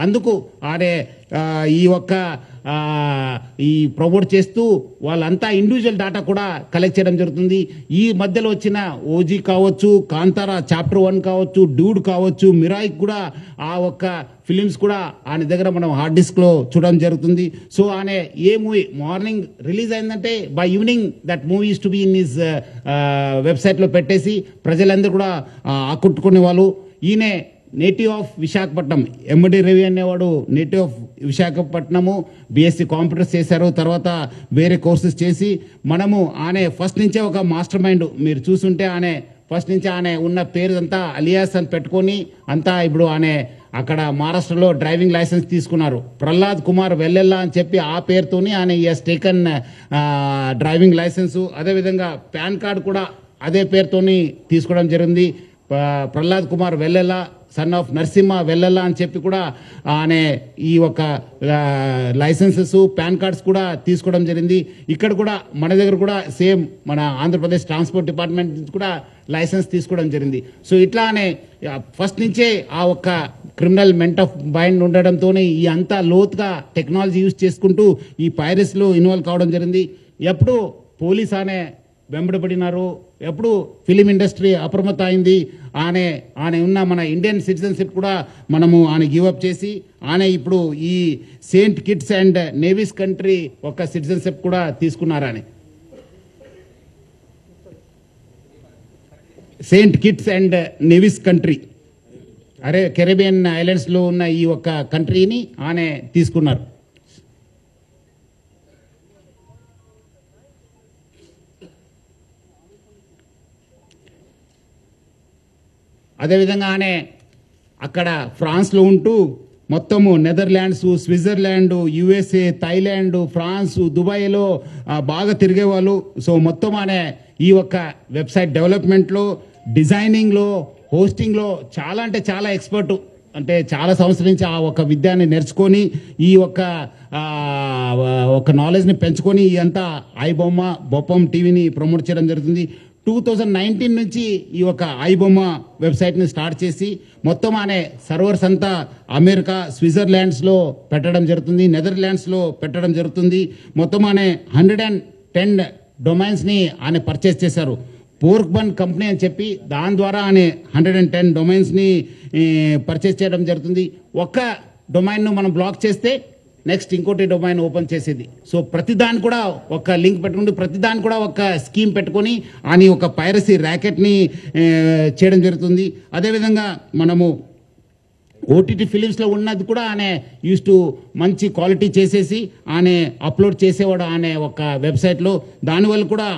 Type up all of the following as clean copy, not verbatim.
అందుకు ఆడే ఈ ఒక్క ఈ ప్రమోట్ చేస్తూ వాళ్ళంతా ఇండివిజువల్ డేటా కూడా కలెక్ట్ చేయడం జరుగుతుంది. ఈ మధ్యలో వచ్చిన ఓజీ కావచ్చు, కాంతారా చాప్టర్ 1 కావచ్చు, డ్యూడ్ కావచ్చు, మిరాయిక్ కూడా ఆ ఒక్క ఫిలిమ్స్ కూడా ఆయన దగ్గర మనం హార్డ్ డిస్క్లో చూడడం జరుగుతుంది. సో ఆయన ఏ మూవీ మార్నింగ్ రిలీజ్ అయిందంటే by evening that movie to be in his వెబ్సైట్లో పెట్టేసి ప్రజలందరూ కూడా ఆకట్టుకునే వాళ్ళు. ఈయన నేటివ్ ఆఫ్ విశాఖపట్నం, ఎండి రవి అనేవాడు native of Visakhapatnam, BSc computers చేశారు. తర్వాత వేరే కోర్సెస్ చేసి మనము ఆయన ఫస్ట్ నుంచే ఒక మాస్టర్ మైండ్. మీరు చూసుంటే ఆయన ఫస్ట్ నుంచి ఆయన ఉన్న పేరు అంతా అలియాస్ అని పెట్టుకొని అంతా ఇప్పుడు ఆయన అక్కడ మహారాష్ట్రలో డ్రైవింగ్ లైసెన్స్ తీసుకున్నారు. ప్రహ్లాద్ కుమార్ వెల్లెల్లా అని చెప్పి ఆ పేరుతోని ఆయన ఈస్ టేకన్ డ్రైవింగ్ లైసెన్సు. అదేవిధంగా పాన్ కార్డు కూడా అదే పేరుతోని తీసుకోవడం జరిగింది. ప్రహ్లాద్ కుమార్ వెల్లెల్లా, సన్ ఆఫ్ నరసింహ వెల్లెల్లా అని చెప్పి కూడా ఆయన ఈ ఒక లైసెన్సెస్, పాన్ కార్డ్స్ కూడా తీసుకోవడం జరిగింది. ఇక్కడ కూడా మన దగ్గర కూడా సేమ్ మన ఆంధ్రప్రదేశ్ ట్రాన్స్పోర్ట్ డిపార్ట్మెంట్ నుంచి కూడా లైసెన్స్ తీసుకోవడం జరిగింది. సో ఇట్లానే ఫస్ట్ నుంచే ఆ ఒక్క క్రిమినల్ మెంట్ ఆఫ్ మైండ్ ఉండడంతోనే ఈ అంతా లోతుగా టెక్నాలజీ యూజ్ చేసుకుంటూ ఈ పైరసీలో ఇన్వాల్వ్ కావడం జరిగింది. ఎప్పుడు పోలీస్ అనే వెంబడబడినారు, ఎప్పుడు ఫిలిం ఇండస్ట్రీ అప్రమత్తం అయింది. ఆయన ఉన్న మన ఇండియన్ సిటిజన్షిప్ కూడా మనము ఆయన గివప్ చేసి ఆయన ఇప్పుడు ఈ Saint Kitts and Nevis country ఒక సిటిజన్షిప్ కూడా తీసుకున్నారని. Saint Kitts and Nevis country Caribbean ఐలాండ్స్లో ఉన్న ఈ ఒక కంట్రీని ఆయన తీసుకున్నారు. అదేవిధంగా ఆయన అక్కడ ఫ్రాన్స్లో ఉంటూ మొత్తము Netherlands, Switzerland, USA, Thailand, France, దుబాయ్లో బాగా తిరిగేవాళ్ళు. సో మొత్తం ఆయన ఈ ఒక్క వెబ్సైట్ డెవలప్మెంట్లో, డిజైనింగ్లో, హోస్టింగ్లో చాలా అంటే చాలా ఎక్స్పర్టు. అంటే చాలా సంవత్సరం నుంచి ఆ ఒక విద్యాన్ని నేర్చుకొని ఈ ఒక నాలెడ్జ్ని పెంచుకొని అంతా ఐబొమ్మ, బొప్పం టీవీని ప్రమోట్ చేయడం జరుగుతుంది. 2019 నుంచి ఈ ఒక ఐబొమ్మ వెబ్సైట్ని స్టార్ట్ చేసి మొత్తం అనే సర్వర్స్ అంతా అమెరికా, స్విట్జర్లాండ్స్లో పెట్టడం జరుగుతుంది, నెదర్లాండ్స్లో పెట్టడం జరుగుతుంది. మొత్తం అనే 110 డొమైన్స్ని ఆయన పర్చేస్ చేశారు. పోర్క్బన్ కంపెనీ అని చెప్పి దాని ద్వారా ఆయన 110 డొమైన్స్ని పర్చేస్ చేయడం జరుగుతుంది. ఒక్క డొమైన్ను మనం బ్లాక్ చేస్తే నెక్స్ట్ ఇంకోటి డొమైన్ ఓపెన్ చేసేది. సో ప్రతిదాన్ని కూడా ఒక లింక్ పెట్టుకుంటూ ప్రతిదాన్ని కూడా ఒక స్కీమ్ పెట్టుకొని అని ఒక పైరసీ ర్యాకెట్ని చేయడం జరుగుతుంది. అదేవిధంగా మనము ఓటీటీ ఫిలిమ్స్లో ఉన్నది కూడా ఆయన యూస్ టు మంచి క్వాలిటీ చేసేసి ఆయన అప్లోడ్ చేసేవాడు ఆయన ఒక వెబ్సైట్లో. దానివల్ల కూడా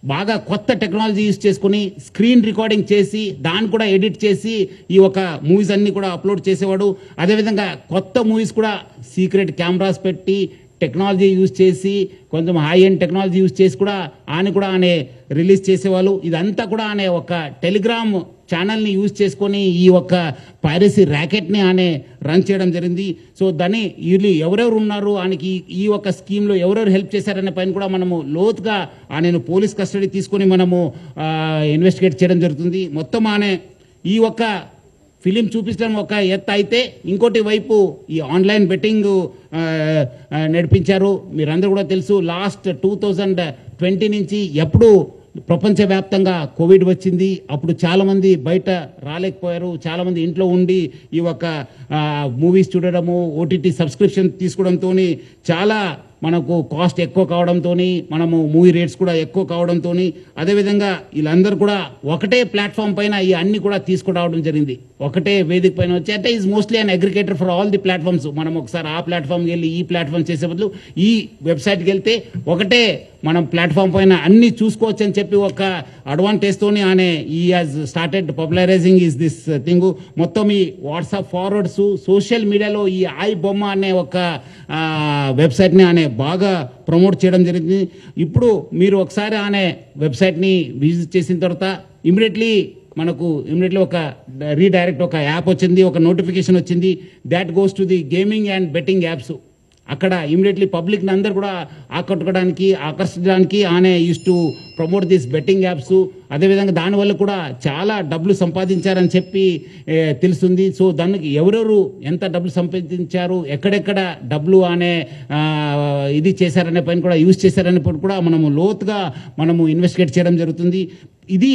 బాగా కొత్త టెక్నాలజీ యూజ్ చేసుకుని స్క్రీన్ రికార్డింగ్ చేసి దాన్ని కూడా ఎడిట్ చేసి ఈ ఒక మూవీస్ అన్నీ కూడా అప్లోడ్ చేసేవాడు. అదేవిధంగా కొత్త మూవీస్ కూడా సీక్రెట్ కెమెరాస్ పెట్టి టెక్నాలజీ యూజ్ చేసి కొంచెం హై ఎండ్ టెక్నాలజీ యూజ్ చేసి కూడా ఆయన రిలీజ్ చేసేవాళ్ళు. ఇదంతా కూడా ఆయన ఒక టెలిగ్రామ్ ఛానల్ని యూజ్ చేసుకొని ఈ ఒక పైరసీ ర్యాకెట్ని ఆయన రన్ చేయడం జరిగింది. సో దాన్ని వీళ్ళు ఎవరెవరు ఉన్నారు, ఆయనకి ఈ ఒక స్కీమ్లో ఎవరెవరు హెల్ప్ చేశారనే పైన కూడా మనము లోతుగా ఆయనను పోలీస్ కస్టడీ తీసుకొని మనము ఇన్వెస్టిగేట్ చేయడం జరుగుతుంది. మొత్తం ఆయన ఈ ఒక ఫిలిం చూపించడం ఒక ఎత్తు అయితే ఇంకోటి వైపు ఈ ఆన్లైన్ బెట్టింగ్ నడిపించారు. మీరందరూ కూడా తెలుసు, లాస్ట్ 2020 నుంచి ఎప్పుడు ప్రపంచవ్యాప్తంగా కోవిడ్ వచ్చింది. అప్పుడు చాలామంది బయట రాలేకపోయారు, చాలామంది ఇంట్లో ఉండి ఈ ఒక మూవీస్ చూడడము, ఓటీటీ సబ్స్క్రిప్షన్ తీసుకోవడంతో చాలా మనకు కాస్ట్ ఎక్కువ కావడంతో, మనము మూవీ రేట్స్ కూడా ఎక్కువ కావడంతో, అదేవిధంగా వీళ్ళందరూ కూడా ఒకటే ప్లాట్ఫామ్ పైన ఈ అన్ని కూడా తీసుకురావడం జరిగింది. ఒకటే వేదిక పైన వచ్చి అంటే is mostly an aggregator for all the platforms. మనం ఒకసారి ఆ ప్లాట్ఫామ్కి వెళ్ళి ఈ ప్లాట్ఫామ్ చేసే బదులు ఈ వెబ్సైట్కి వెళ్తే ఒకటే మనం ప్లాట్ఫామ్ పైన అన్ని చూసుకోవచ్చు అని చెప్పి ఒక అడ్వాంటేజ్తోని ఆయన ఈ has started popularising is this thing. మొత్తం ఈ వాట్సాప్ ఫార్వర్డ్స్, సోషల్ మీడియాలో ఈ ఐ బొమ్మ అనే ఒక వెబ్సైట్ని ఆయన బాగా ప్రమోట్ చేయడం జరిగింది. ఇప్పుడు మీరు ఒకసారి ఆయన వెబ్సైట్ని విజిట్ చేసిన తర్వాత ఇమీడియట్లీ ఒక రీడైరెక్ట్ ఒక యాప్ వచ్చింది, ఒక నోటిఫికేషన్ వచ్చింది. That goes to the gaming and betting apps. అక్కడ ఇమీడియట్లీ పబ్లిక్ని అందరు కూడా ఆకర్షించడానికి ఆనే use to promote this betting apps. అదేవిధంగా దానివల్ల కూడా చాలా డబ్బులు సంపాదించారని చెప్పి తెలుస్తుంది. సో దానికి ఎవరెవరు ఎంత డబ్బులు సంపాదించారు, ఎక్కడెక్కడ డబ్బులు అనే ఇది చేశారనే పైన కూడా యూజ్ చేశారనే పని కూడా మనము లోతుగా మనము ఇన్వెస్టిగేట్ చేయడం జరుగుతుంది. ఇది